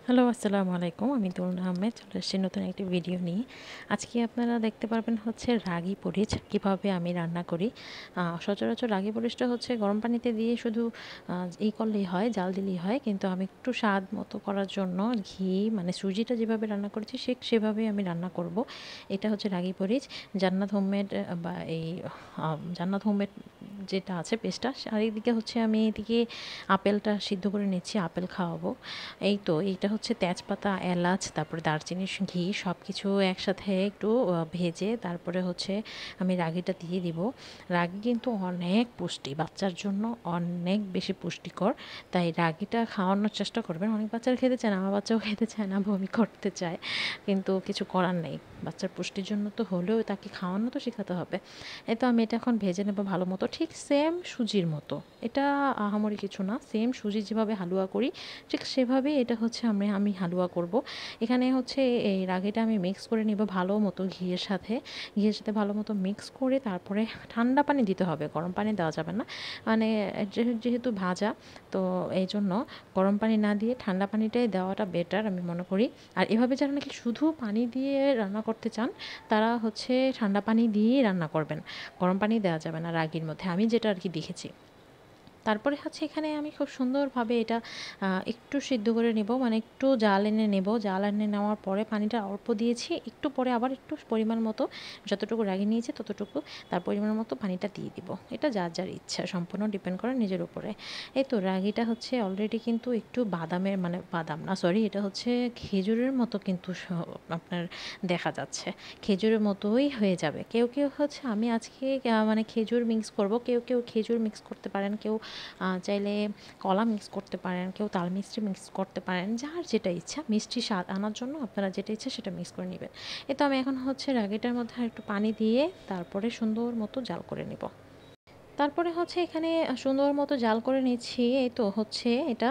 Hello, আসসালামু আলাইকুম। আমি তরুণ আহমেদ চলে এসেছি নতুন একটি ভিডিও নিয়ে। আজকে আপনারা দেখতে পারবেন হচ্ছে রাগী পরিচ কীভাবে আমি রান্না করি। সচরাচর রাগী পরিচটা হচ্ছে গরম পানিতে দিয়ে শুধু করলেই হয়, জাল দিলেই হয়। কিন্তু আমি একটু স্বাদ মতো করার জন্য ঘি মানে সুজিটা যেভাবে রান্না করেছি সেভাবেই আমি রান্না করব। এটা হচ্ছে রাগী পরিচ। জান্নাত হোমমেড বা জান্নাত হোমমেড যেটা আছে পেস্টটা, আর এদিকে হচ্ছে আমি এদিকে আপেলটা সিদ্ধ করে নিচ্ছি, আপেল খাওয়াবো। এই তো এইটা হচ্ছে তেজপাতা, এলাচ, তারপরে দারচিনি, ঘি সব কিছু একসাথে একটু ভেজে তারপরে হচ্ছে আমি রাগিটা দিয়ে দিব। রাগি কিন্তু অনেক পুষ্টি, বাচ্চার জন্য অনেক বেশি পুষ্টিকর। তাই রাগিটা খাওয়ানোর চেষ্টা করবেন। অনেক বাচ্চারা খেতে চায় না, আমার বাচ্চাও খেতে চায় না, বমি করতে চায়, কিন্তু কিছু করার নেই। বাচ্চার পুষ্টির জন্য তো হলেও তাকে খাওয়ানো তো শেখাতে হবে। এই তো আমি এটা এখন ভেজে নেব ভালো মতো, ঠিক সেম সুজির মতো। এটা আহামরি কিছু না, সেম সুজি যেভাবে হালুয়া করি ঠিক সেভাবেই এটা হচ্ছে আমি হালুয়া করব। এখানে হচ্ছে এই রাগিটা আমি মিক্স করে নিব ভালো মতো ঘিয়ের সাথে ভালো মতো মিক্স করে তারপরে ঠান্ডা পানি দিতে হবে, গরম পানি দেওয়া যাবে না। মানে যেহেতু ভাজা, তো এই জন্য গরম পানি না দিয়ে ঠান্ডা পানিটাই দেওয়াটা বেটার আমি মনে করি। আর এভাবে যারা নাকি শুধু পানি দিয়ে রান্না করতে চান, তারা হচ্ছে ঠান্ডা পানি দিয়েই রান্না করবেন, গরম পানি দেওয়া যাবে না রাগির মধ্যে, আমি যেটা আর কি দেখেছি। তারপরে হচ্ছে এখানে আমি খুব সুন্দরভাবে এটা একটু সিদ্ধ করে নেব, মানে একটু জাল এনে নেব। জাল এনে নেওয়ার পরে পানিটা অল্প দিয়েছি, একটু পরে আবার একটু পরিমাণ মতো, যতটুকু রাগি নিয়েছি ততটুকু তার পরিমাণ মতো পানিটা দিয়ে দিব। এটা যার যার ইচ্ছা, সম্পূর্ণ ডিপেন্ড করে নিজের উপরে। এই তো রাগিটা হচ্ছে অলরেডি কিন্তু একটু বাদামের, মানে বাদাম না সরি, এটা হচ্ছে খেজুরের মতো কিন্তু আপনার দেখা যাচ্ছে, খেজুরের মতোই হয়ে যাবে। কেউ কেউ হচ্ছে, আমি আজকে মানে খেজুর মিক্স করব, কেউ কেউ খেজুর মিক্স করতে পারেন, কেউ চাইলে কলা মিক্স করতে পারেন, কেউ তাল মিষ্টি মিক্স করতে পারেন, যার যেটা ইচ্ছা মিষ্টি স্বাদ আনার জন্য আপনারা যেটা ইচ্ছা সেটা মিক্স করে নেবেন। তো আমি এখন হচ্ছে রাগিটার মধ্যে একটু পানি দিয়ে তারপরে সুন্দর মতো জাল করে নেব। তারপরে হচ্ছে এখানে সুন্দর মতো জাল করে নিচ্ছি। এই তো হচ্ছে এটা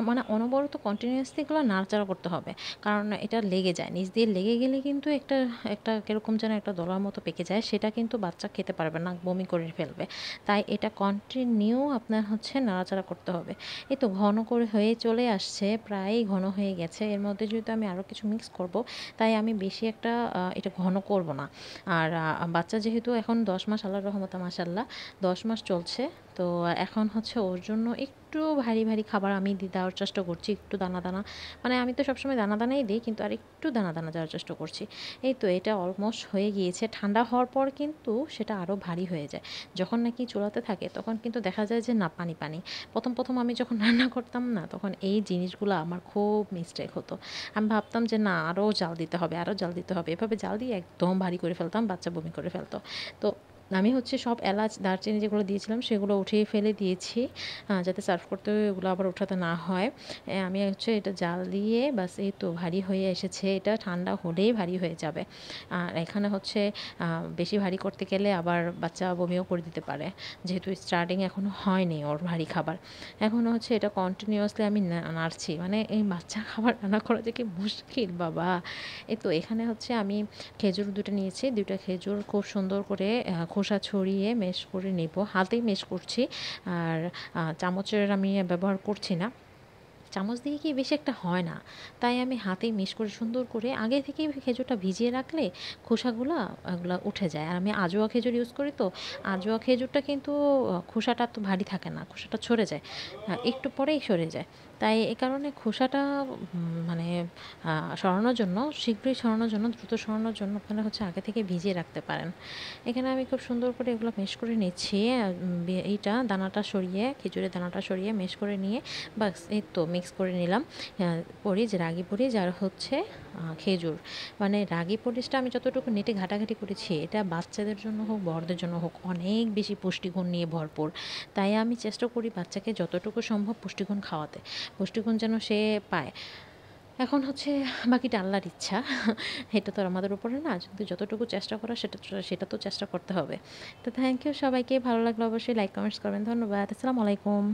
মানে অনবরত কন্টিনিউয়াসলি এগুলো নাড়াচাড়া করতে হবে। কারণ এটা লেগে যায়। নিচ দিয়ে লেগে গেলে কিন্তু একটা একটা কিরকম যেন একটা দলার মতো পেকে যায়। সেটা কিন্তু বাচ্চা খেতে পারবে না, বমি করে ফেলবে। তাই এটা কন্টিনিউ আপনার হচ্ছে নাড়াচাড়া করতে হবে। এই তো ঘন করে হয়ে চলে আসছে, প্রায়ই ঘন হয়ে গেছে। এর মধ্যে যেহেতু আমি আরও কিছু মিক্স করব, তাই আমি বেশি একটা এটা ঘন করব না। আর বাচ্চা যেহেতু এখন ১০ মাস, আল্লাহর রহমতে মাশাআল্লাহ ১০ মাস চলছে। তো এখন হচ্ছে ওর জন্য একটু ভারী ভারী খাবার আমি দেওয়ার চেষ্টা করছি, একটু দানা দানা, মানে আমি তো সবসময় দানা দানাই দিই, কিন্তু আর একটু দানা দানা দেওয়ার চেষ্টা করছি। এই তো এটা অলমোস্ট হয়ে গিয়েছে। ঠান্ডা হওয়ার পর কিন্তু সেটা আরও ভারী হয়ে যায়। যখন নাকি চুলাতে থাকে তখন কিন্তু দেখা যায় যে না, পানি পানি। প্রথম আমি যখন রান্না করতাম না, তখন এই জিনিসগুলো আমার খুব মিস্টেক হতো। আমি ভাবতাম যে না, আরও জাল দিতে হবে, আরও জাল দিতে হবে, এভাবে জাল দিয়ে একদম ভারী করে ফেলতাম, বাচ্চা বমি করে ফেলতো। তো আমি হচ্ছে সব এলাচ, দারচিনি যেগুলো দিয়েছিলাম সেগুলো উঠিয়ে ফেলে দিয়েছি, যাতে সার্ভ করতে ওগুলো আবার ওঠাতে না হয়। আমি হচ্ছে এটা জাল দিয়ে বাস, এই তো ভারী হয়ে এসেছে। এটা ঠান্ডা হলেই ভারী হয়ে যাবে। আর এখানে হচ্ছে বেশি ভারী করতে গেলে আবার বাচ্চা বমিও করে দিতে পারে, যেহেতু স্টার্টিং এখনও হয়নি ওর ভারী খাবার। এখনও হচ্ছে এটা কন্টিনিউয়াসলি আমি নাড়ছি, মানে এই বাচ্চা খাবার রান্না করা যে কি মুশকিল বাবা! এই তো এখানে হচ্ছে আমি খেজুর ২ টা নিয়েছি। ২ টা খেজুর খুব সুন্দর করে খোসা ছড়িয়ে মেশ করে নেব। হাতেই মেশ করছি। আর চামচের আমি ব্যবহার করছি না। চামচ দিয়ে কি বেশি একটা হয় না। তাই আমি হাতেই মিশ করে সুন্দর করে আগে থেকেই খেজুরটা ভিজিয়ে রাখলে খোসাগুলা ওগুলা উঠে যায়। আর আমি আজোয়া খেজুর ইউজ করি তো, আজোয়া খেজুরটা কিন্তু খোসাটা এত ভারী থাকে না। খোসাটা সরে যায়। একটু পরেই সরে যায়। তাই এ কারণে খোসাটা মানে সরানোর জন্য, শীঘ্রই সরানোর জন্য, দ্রুত সরানোর জন্য আপনারা হচ্ছে আগে থেকে ভিজিয়ে রাখতে পারেন। এখানে আমি খুব সুন্দর করে এগুলো মেশ করে নিচ্ছি। এইটা দানাটা সরিয়ে, খেজুরের দানাটা সরিয়ে মেশ করে নিয়ে বাস এই তো মিক্স করে নিলাম। পরিজ, রাগী পরিজ আর হচ্ছে খেজুর। মানে রাগী পরিজটা আমি যতটুকু নেটে ঘাটাঘাটি করেছি, এটা বাচ্চাদের জন্য হোক, বড়দের জন্য হোক, অনেক বেশি পুষ্টিগুণ নিয়ে ভরপুর। তাই আমি চেষ্টা করি বাচ্চাকে যতটুকু সম্ভব পুষ্টিগুণ খাওয়াতে। পুষ্টিগুণ যেন সে পায়। এখন হচ্ছে বাকিটা আল্লাহর ইচ্ছা। এটা তো আর আমাদের উপরে না। কিন্তু যতটুকু চেষ্টা করা সেটা তো চেষ্টা করতে হবে। তো থ্যাংক ইউ সবাইকে। ভালো লাগলে অবশ্যই লাইক, কমেন্টস করবেন। ধন্যবাদ। আসসালামু আলাইকুম।